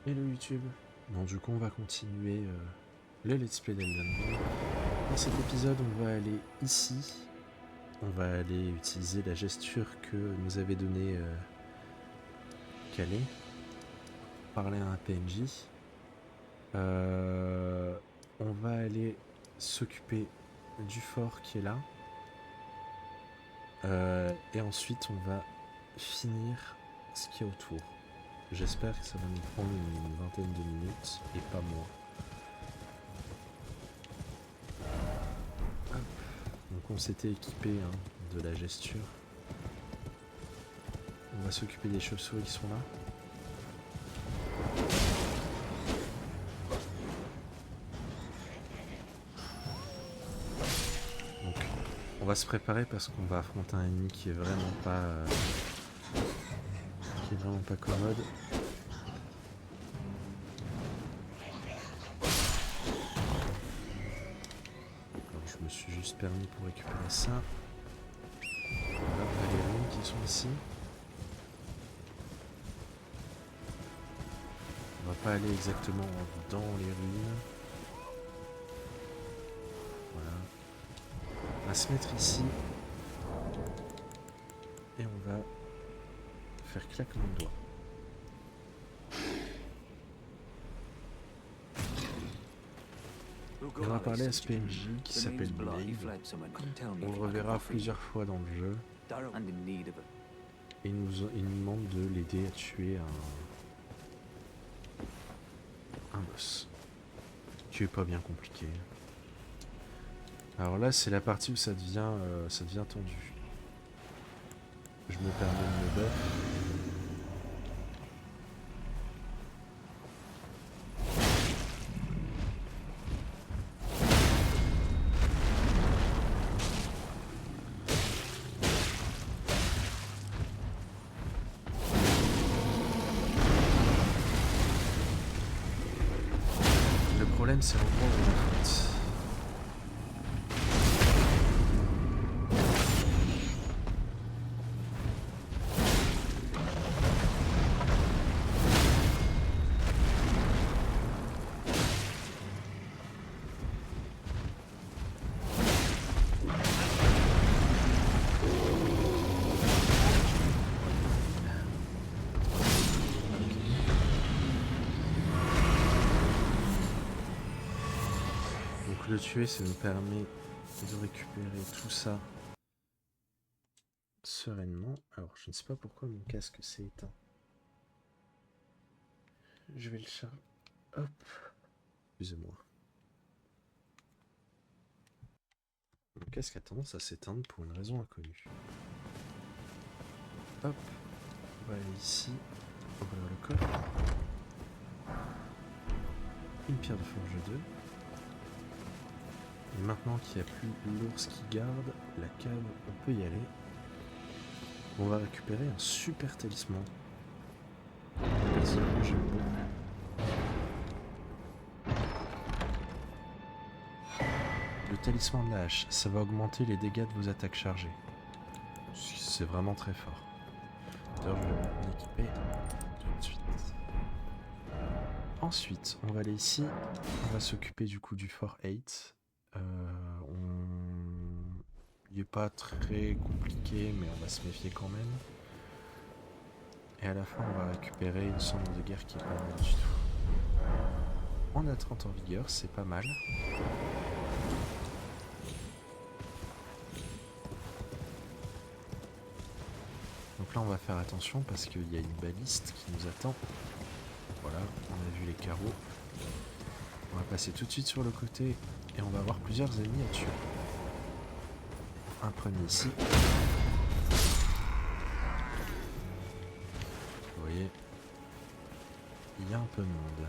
Hello YouTube. Bon, du coup, on va continuer le let's play d'Elden Ring. Dans cet épisode, on va aller ici. On va aller utiliser la gesture que nous avait donnée Calais. Parler à un PNJ. On va aller s'occuper du fort qui est là. Et ensuite, on va finir ce qu'il y a autour. J'espère que ça va nous prendre une vingtaine de minutes et pas moins. Hop. Donc on s'était équipé de la gesture. On va s'occuper des chauves-souris qui sont là. Donc on va se préparer parce qu'on va affronter un ennemi qui est vraiment pas commode. Alors, je me suis juste permis pour récupérer ça. Voilà, on a les runes qui sont ici. On va pas aller exactement dans les ruines. Voilà. On va se mettre ici. Et on va faire claquement de doigts. Et on va parler à ce PNJ qui s'appelle Blade. On le reverra plusieurs fois dans le jeu. Et il nous demande de l'aider à tuer un boss. Qui est pas bien compliqué. Alors là, c'est la partie où ça devient tendu. Je me permets de me buff. Le problème, c'est l'endroit où on affronte. Le tuer, ça nous permet de récupérer tout ça sereinement. Alors, je ne sais pas pourquoi mon casque s'est éteint. Je vais le charger. Hop. Excusez-moi. Mon casque a tendance à s'éteindre pour une raison inconnue. Hop. On va aller ici. Ouvrir le coffre. Une pierre de forge 2. Et maintenant qu'il n'y a plus l'ours qui garde la cave, on peut y aller. On va récupérer un super talisman. Personnellement, j'aime beaucoup. Le talisman de la hache, ça va augmenter les dégâts de vos attaques chargées. C'est vraiment très fort. D'ailleurs, je vais m'équiper tout de suite. Ensuite, on va aller ici. On va s'occuper du coup du Fort 8. Il n'est pas très compliqué, mais on va se méfier quand même. Et à la fin, on va récupérer une somme de guerre qui est pas mal du tout. On a 30 en vigueur, c'est pas mal. Donc là, on va faire attention parce qu'il y a une baliste qui nous attend. Voilà, on a vu les carreaux. On va passer tout de suite sur le côté et on va avoir plusieurs ennemis à tuer. Un premier ici. Vous voyez, il y a un peu de monde.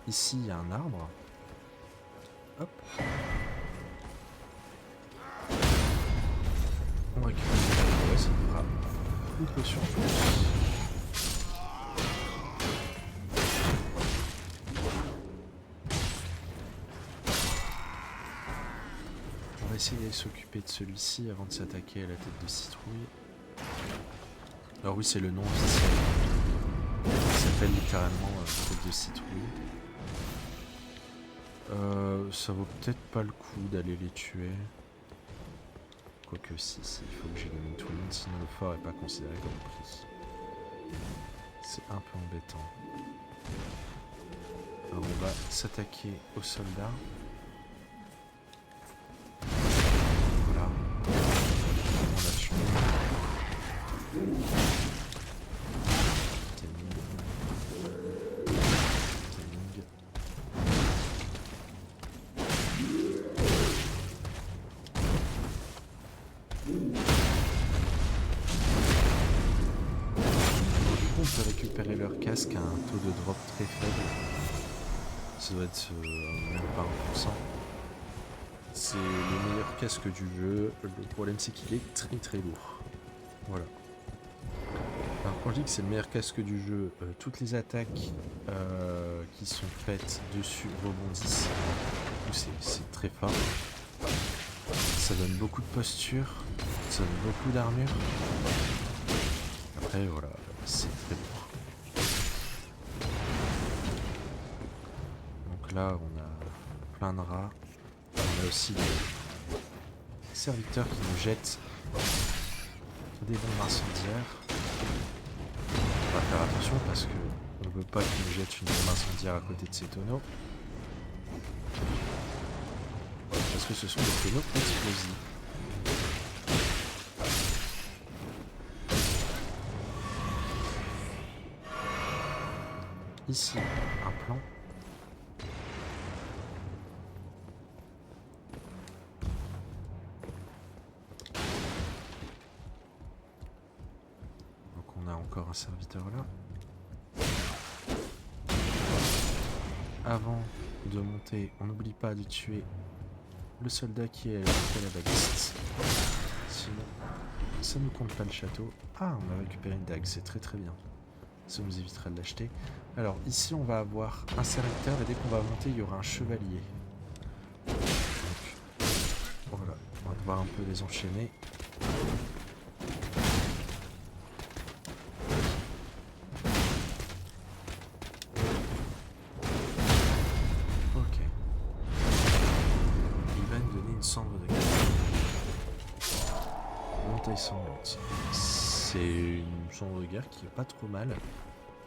Ici, il y a un arbre. Hop. On récupère le ça fera une potion en plus. On va essayer de s'occuper de celui-ci avant de s'attaquer à la tête de citrouille. Alors oui, c'est le nom officiel. Il s'appelle carrément truc de citrouille. Ça vaut peut-être pas le coup d'aller les tuer. Quoique si, il faut que j'élimine tout le monde, sinon le fort est pas considéré comme pris. C'est un peu embêtant. Alors on va s'attaquer aux soldats. Voilà. On l'a tué. Récupérer leur casque à un taux de drop très faible. Ça doit être même pas 1%. C'est le meilleur casque du jeu. Le problème c'est qu'il est très très lourd. Voilà. Alors quand je dis que c'est le meilleur casque du jeu, toutes les attaques qui sont faites dessus rebondissent. C'est très fort. Ça donne beaucoup de posture. Ça donne beaucoup d'armure. Après voilà, c'est très lourd. Là, on a plein de rats. On a aussi des serviteurs qui nous jettent des bombes incendiaires. On va faire attention parce que on ne veut pas qu'ils nous jettent une bombe incendiaire à côté de ces tonneaux. Parce que ce sont des tonneaux explosifs. Ici, un plan. Encore un serviteur là. Avant de monter, on n'oublie pas de tuer le soldat qui est à la baguette. Sinon, ça ne compte pas le château. Ah, on a récupéré une dague, c'est très très bien. Ça nous évitera de l'acheter. Alors ici, on va avoir un serviteur et dès qu'on va monter, il y aura un chevalier. Donc, voilà, on va devoir un peu les enchaîner. C'est une chambre de guerre qui est pas trop mal.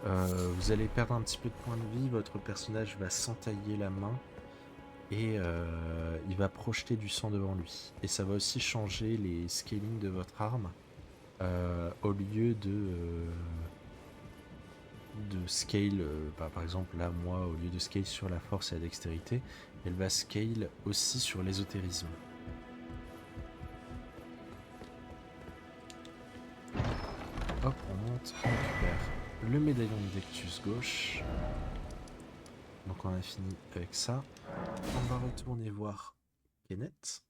Vous allez perdre un petit peu de points de vie, votre personnage va s'entailler la main et il va projeter du sang devant lui. Et ça va aussi changer les scaling de votre arme. Au lieu de scale, par exemple là moi au lieu de scale sur la force et la dextérité, elle va scale aussi sur l'ésotérisme. Hop, on monte, on récupère le médaillon de Dectus gauche. Donc on a fini avec ça. On va retourner voir Kenneth.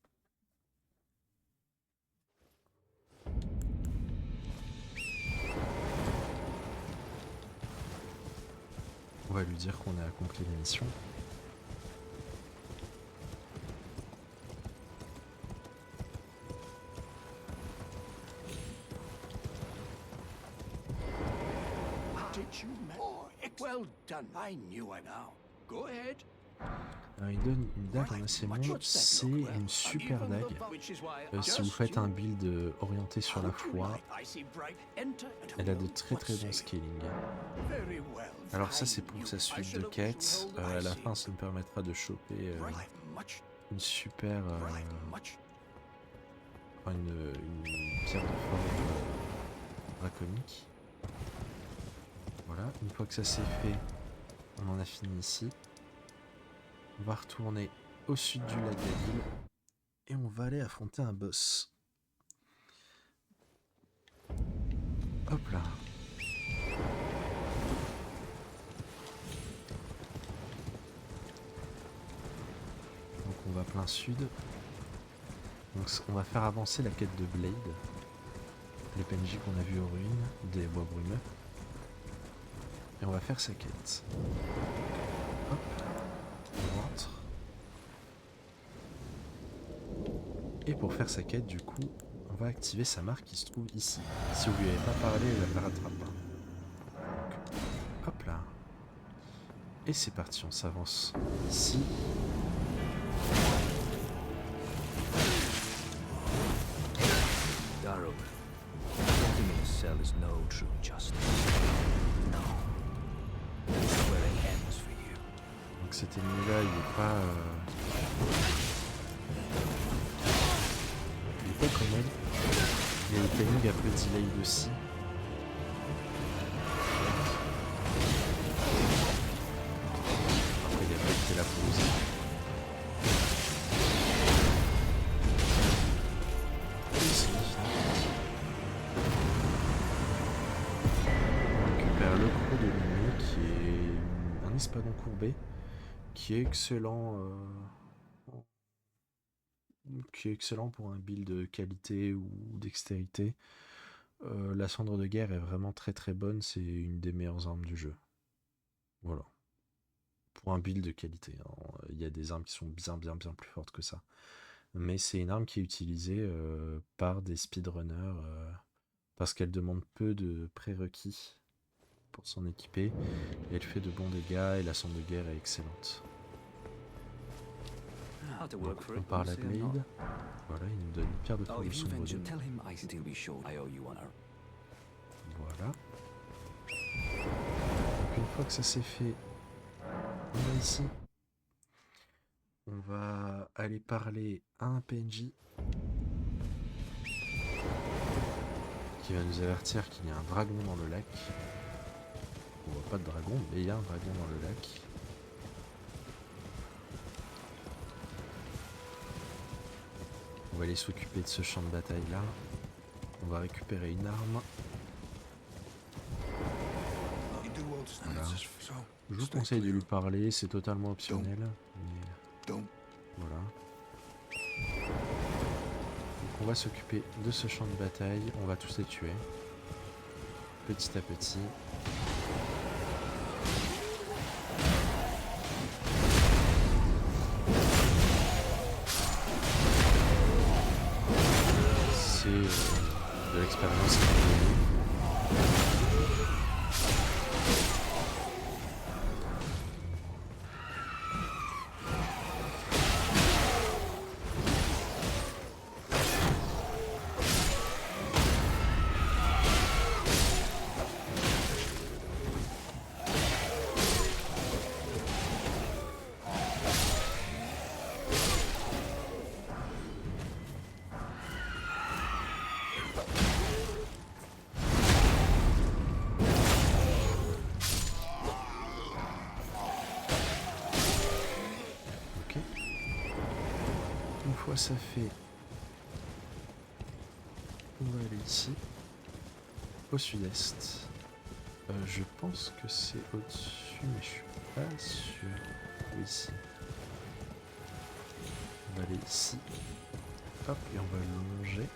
On va lui dire qu'on a accompli la mission. Alors, il donne une dague en acier monde, c'est une super dague. Si vous faites un build orienté sur la foi, elle a de très très bons scaling. Alors ça c'est pour sa suite de quêtes. À la fin ça nous permettra de choper une super... une pierre de forme draconique. Voilà, une fois que ça c'est fait, on en a fini ici. On va retourner au sud du lac d'Aville et on va aller affronter un boss. Hop là. Donc on va plein sud. Donc on va faire avancer la quête de Blade. Les PNJ qu'on a vu aux ruines des bois brumeux. Et on va faire sa quête. Hop. On rentre. Et pour faire sa quête, du coup, on va activer sa marque qui se trouve ici. Si vous lui avez pas parlé, elle la rattrape pas. Hop là. Et c'est parti, on s'avance ici. Darrow, walking in a cell is no true justice. No. This is where it ends for you. Donc cet ennemi-là, il est pas... il est pas commode. Il y a le timing un peu delayed aussi. Après, il a pas été là pour nous aider. De l'ennemi qui est un espadon courbé qui est excellent pour un build de qualité ou dextérité. La cendre de guerre est vraiment très très bonne, c'est une des meilleures armes du jeu. Voilà. Pour un build de qualité, hein. Il y a des armes qui sont bien plus fortes que ça. Mais c'est une arme qui est utilisée par des speedrunners parce qu'elle demande peu de prérequis pour s'en équiper, et elle fait de bons dégâts, et la cendre de guerre est excellente. Donc, on part la blade. Voilà, il nous donne une pierre de force de sombre 2. Voilà. Donc une fois que ça c'est fait, on va ici. On va aller parler à un PNJ qui va nous avertir qu'il y a un dragon dans le lac. On voit pas de dragon, mais il y a un dragon dans le lac. On va aller s'occuper de ce champ de bataille là. On va récupérer une arme. Voilà. Je vous conseille de lui parler, c'est totalement optionnel. Mais... voilà. Donc on va s'occuper de ce champ de bataille. On va tous les tuer. Petit à petit. De l'expérience qu'il m'a donnée. Ça fait, on va aller ici au sud-est. Je pense que c'est au-dessus, mais je suis pas sûr. Oui, ici. On va aller ici. Hop, et on va longer.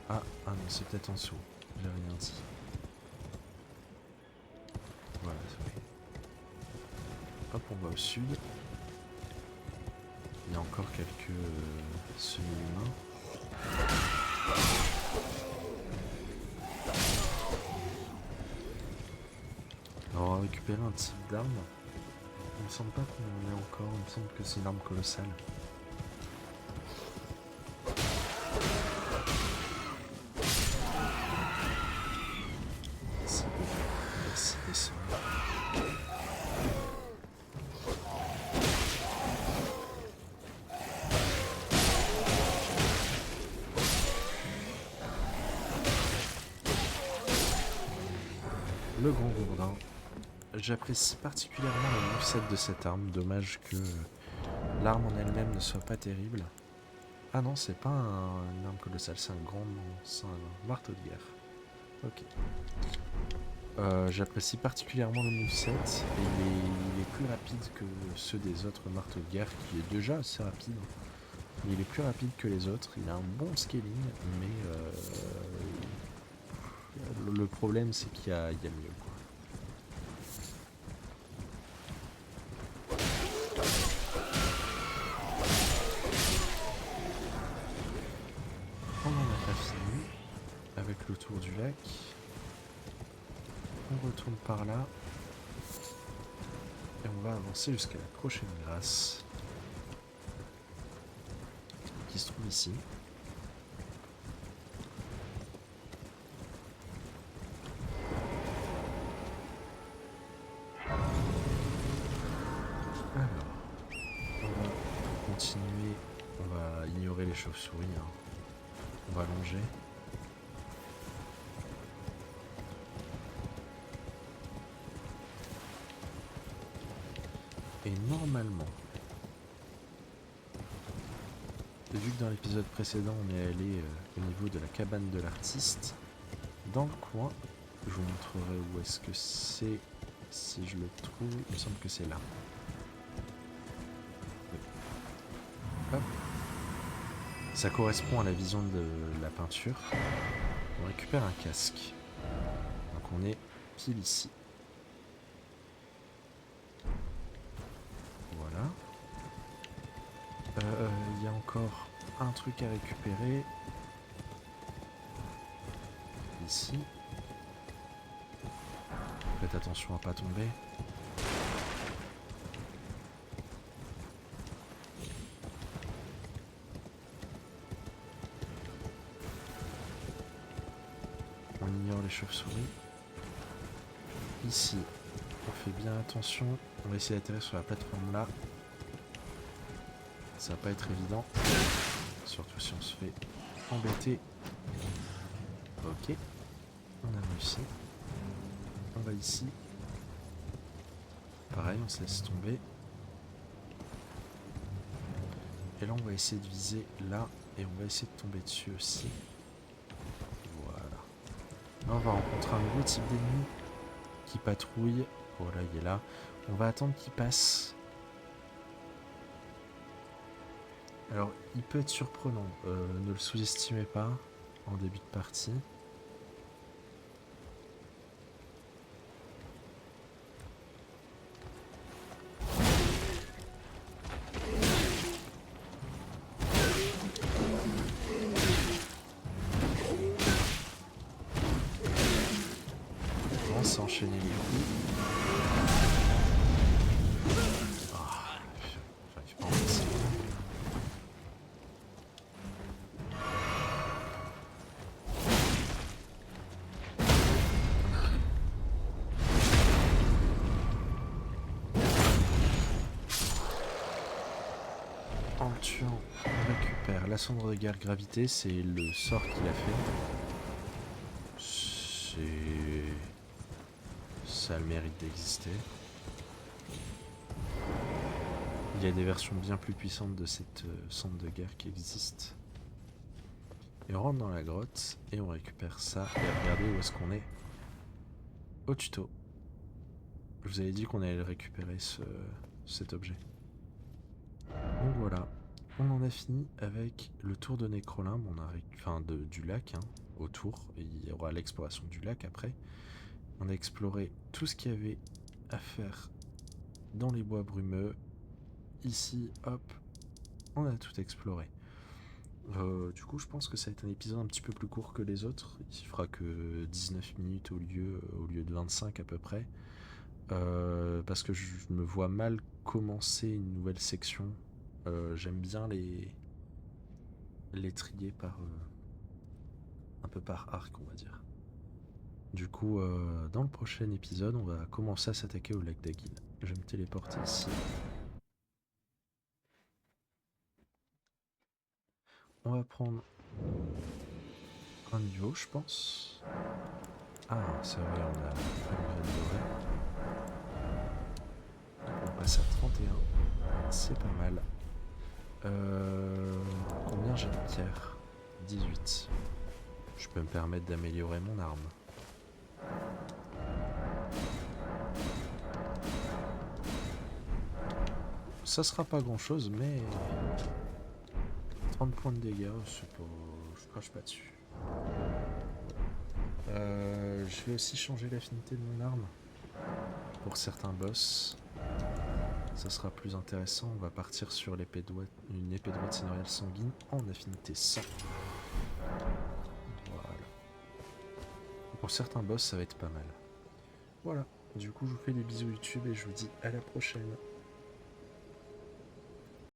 Ah non, c'est peut-être en dessous. J'ai rien dit. Voilà, oui. Hop, on va au sud. Il y a encore quelques semi-humains. Alors on va récupérer un type d'arme. Il me semble pas qu'on en ait encore, il me semble que c'est une arme colossale. Merci, merci. Le grand gourdin. J'apprécie particulièrement le moveset de cette arme. Dommage que l'arme en elle-même ne soit pas terrible. Ah non, c'est pas une arme colossale, c'est un marteau de guerre. Ok. J'apprécie particulièrement le moveset et il est plus rapide que ceux des autres marteaux de guerre, qui est déjà assez rapide. Mais il est plus rapide que les autres, il a un bon scaling, mais le problème c'est qu'il y a mieux, quoi. On n'en a pas fini avec le tour du lac. On retourne par là. Et on va avancer jusqu'à la prochaine grâce. Qui se trouve ici. Alors, on va continuer, on va ignorer les chauves-souris, hein. On va longer. Et normalement, vu que dans l'épisode précédent on est allé au niveau de la cabane de l'artiste, dans le coin, je vous montrerai où est-ce que c'est, si je le trouve, il me semble que c'est là. Oui. Hop. Ça correspond à la vision de la peinture. On récupère un casque. Donc on est pile ici. Voilà. Il y a encore un truc à récupérer. Ici. Faites attention à ne pas tomber. On ignore les chauves-souris. Ici, on fait bien attention. On va essayer d'atterrir sur la plateforme là. Ça va pas être évident. Surtout si on se fait embêter. Ok. On a réussi. On va ici. Pareil, on se laisse tomber. Et là, on va essayer de viser là. Et on va essayer de tomber dessus aussi. Voilà. Là, on va rencontrer un nouveau type d'ennemi qui patrouille. Voilà, il est là. On va attendre qu'il passe. Alors, il peut être surprenant. Ne le sous-estimez pas en début de partie. On commence à enchaîner les coups. Ah, j'arrive pas à en passer. En le tuant, on récupère la cendre de guerre gravité, c'est le sort qu'il a fait. Ça a le mérite d'exister. Il y a des versions bien plus puissantes de cette cendre de guerre qui existent. Et on rentre dans la grotte et on récupère ça. Et regardez où est-ce qu'on est. Au tuto. Je vous avais dit qu'on allait récupérer cet objet. Donc voilà, on en a fini avec le tour de Nécrolimbe, du lac, hein, autour, et il y aura l'exploration du lac après. On a exploré tout ce qu'il y avait à faire dans les bois brumeux. Ici, hop, on a tout exploré. Du coup, je pense que ça va être un épisode un petit peu plus court que les autres. Il fera que 19 minutes au lieu de 25 à peu près. Parce que je me vois mal commencer une nouvelle section. J'aime bien les trier un peu par arc, on va dire. Du coup, dans le prochain épisode, on va commencer à s'attaquer au lac d'Aguil. Je vais me téléporter ici. On va prendre un niveau, je pense. Ah, c'est vrai, on a une graine dorée. On passe à 31. C'est pas mal. Combien j'ai de pierre? 18. Je peux me permettre d'améliorer mon arme. Ça sera pas grand chose, mais 30 points de dégâts, c'est pas... je crache pas dessus. Je vais aussi changer l'affinité de mon arme pour certains boss. Ça sera plus intéressant. On va partir sur une épée droite sénoriale sanguine en affinité 100. Voilà. Pour certains boss, ça va être pas mal. Voilà, du coup je vous fais des bisous YouTube et je vous dis à la prochaine.